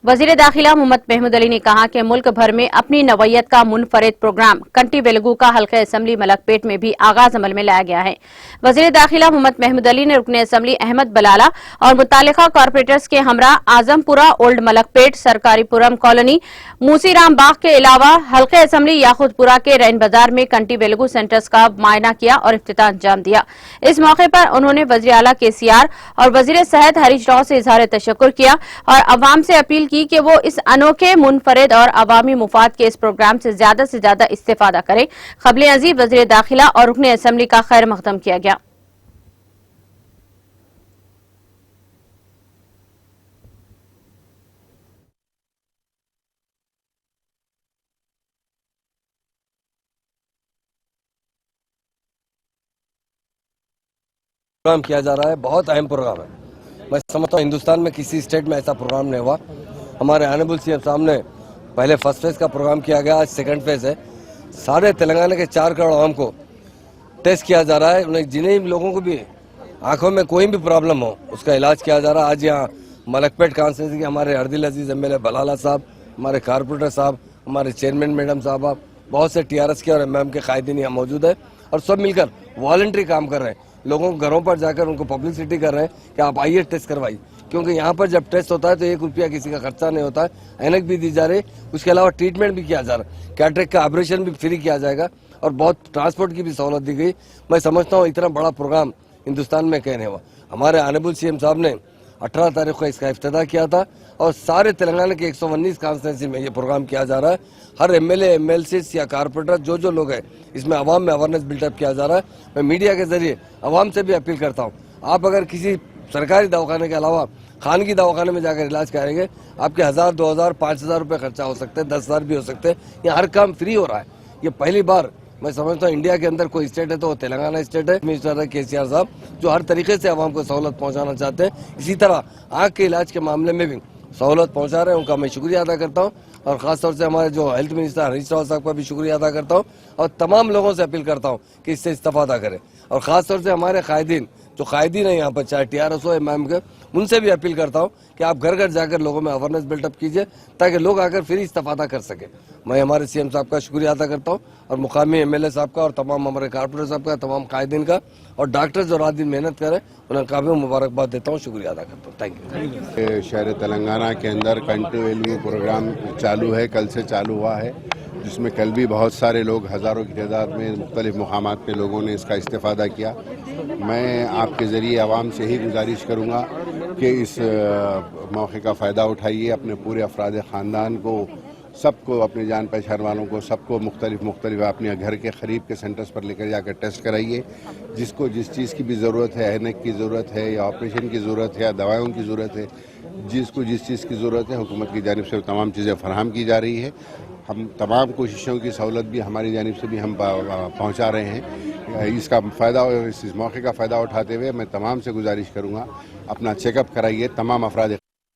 वजीर दाखिला मोहम्मद महमूद अली ने कहा कि मुल्क भर में अपनी नवैयत का मुनफरिद प्रोग्राम कंटी वेलगू का हल्का असम्बली मलकपेट में भी आगाज अमल में लाया गया है। वजीर दाखिला मोहम्मद महमूद अली ने रुकन असम्बली अहमद बलाला और मुतालिका कॉर्पोरेटर्स के हमरा आजमपुरा, ओल्ड मलकपेट, सरकारीपुरम कॉलोनी, मूसीराम बाग के अलावा हल्के असम्बली याकूतपुरा के रैन बाजार में कंटी वेलगू सेंटर्स का मुआयना किया और इफ्तिताह अंजाम दिया। इस मौके पर उन्होंने वजीर आला केसीआर और वजीर सेहत हरीश राव से इजहार तशक्कुर किया और अवाम से अपील की कि वो इस अनोखे, मुनफरिद और अवामी मुफाद के इस प्रोग्राम से ज्यादा इस्तेफादा करें। क़ब्ल अज़ीब वज़ीर दाखिला और रुकन असम्बली का खैर मक़दम किया गया। प्रोग्राम किया जा रहा है, बहुत अहम प्रोग्राम है। मैं समझता हूँ हिंदुस्तान में किसी स्टेट में ऐसा प्रोग्राम नहीं हुआ। हमारे ऑनरेबल सीएम साहब ने पहले फर्स्ट फेज का प्रोग्राम किया गया, आज सेकंड फेज है। सारे तेलंगाना के 4 करोड़ आवाम को टेस्ट किया जा रहा है। उन्हें जिन्हें लोगों को भी आंखों में कोई भी प्रॉब्लम हो उसका इलाज किया जा रहा है। आज यहाँ मलकपेट कॉन्स्टिट्यूंसी के हमारे अर्दिल अजीज एमएलए बलाला साहब, हमारे कारपोरेटर साहब, हमारे चेयरमैन मैडम साहब, बहुत से टीआरएस के और एमएम के कायदीन यहाँ मौजूद है और सब मिलकर वॉलंटरी काम कर रहे हैं। लोगों को घरों पर जाकर उनको पब्लिसिटी कर रहे हैं कि आप आइए टेस्ट करवाइए, क्योंकि यहाँ पर जब टेस्ट होता है तो 1 रुपया किसी का खर्चा नहीं होता है। ऐनक भी दी जा रही, उसके अलावा ट्रीटमेंट भी किया जा रहा है, कैटरेक्ट का ऑपरेशन भी फ्री किया जाएगा और बहुत ट्रांसपोर्ट की भी सहूलत दी गई। मैं समझता हूँ इतना बड़ा प्रोग्राम हिंदुस्तान में कहीं नहीं हुआ। हमारे ऑनरेबल सीएम साहब ने 18 तारीख को इसका इफ्तिताह किया था और सारे तेलंगाना के 119 कॉन्स्टिट्यूंसी में ये प्रोग्राम किया जा रहा है। हर एमएलए, एमएलसी या कारपोरेटर जो लोग हैं इसमें अवाम में अवेयरनेस बिल्डअप किया जा रहा है। मैं मीडिया के जरिए अवाम से भी अपील करता हूँ, आप अगर किसी सरकारी दवाखाने के अलावा खानगी दवाखाने में जाकर इलाज कराएंगे, आपके 1000, 2000, 5000 रुपये खर्चा हो सकते हैं, 10,000 भी हो सकते हैं। यहाँ हर काम फ्री हो रहा है। ये पहली बार मैं समझता हूँ इंडिया के अंदर कोई स्टेट है तो वो तेलंगाना स्टेट है। मिनिस्टर है केसीआर साहब, जो हर तरीके से आवाम को सहूलत पहुंचाना चाहते हैं। इसी तरह आँख के इलाज के मामले में भी सहूलत पहुंचा रहे हैं, उनका मैं शुक्रिया अदा करता हूं और खासतौर से हमारे जो हेल्थ मिनिस्टर हरीश राव साहब का भी शुक्रिया अदा करता हूं और तमाम लोगों से अपील करता हूं कि इससे इस्तेफादा करें और खासतौर से हमारे कायदीन जो कायदीन है यहाँ पर, चाहे टीआरएस हो, इमाम के, उनसे भी अपील करता हूँ कि आप घर घर जाकर लोगों में अवेयरनेस बिल्डअप कीजिए ताकि लोग आकर फिर इस्तेफादा कर सके। मैं हमारे सीएम साहब का शुक्रिया अदा करता हूँ और मुकामी एमएलए साहब का और तमाम हमारे कारपोरेटर साहब का, तमाम कायदीन का और डॉक्टर जो रात दिन मेहनत करें उन्हें काफ़ी मुबारकबाद देता हूँ, शुक्रिया अदा करता हूँ। Thank you. शहर तेलंगाना के अंदर कंटी वेलगू प्रोग्राम चालू है, कल से चालू हुआ है, जिसमें कल भी बहुत सारे लोग, हज़ारों की तादाद में मुख्तलिफ मुकामात पे लोगों ने इसका इस्तेफादा किया। मैं आपके ज़रिए आवाम से ही गुजारिश करूँगा कि इस मौके का फ़ायदा उठाइए, अपने पूरे अफराद ख़ानदान को, सबको, अपने जान पहचान वालों को, सबको मुख्तलिफ अपने घर के करीब के सेंटर्स पर लेकर जाकर टेस्ट कराइए। जिसको जिस चीज़ की भी ज़रूरत है, ऐनक की ज़रूरत है या ऑपरेशन की ज़रूरत है या दवाओं की ज़रूरत है, जिसको जिस चीज़ की ज़रूरत है हुकूमत की जानिब से तमाम चीज़ें फराहम की जा रही है। हम तमाम कोशिशों की सहूलत भी हमारी जानिब से भी हम पहुंचा रहे हैं। इसका फ़ायदा, इस मौके का फ़ायदा उठाते हुए मैं तमाम से गुजारिश करूंगा, अपना चेकअप कराइए, तमाम अफराद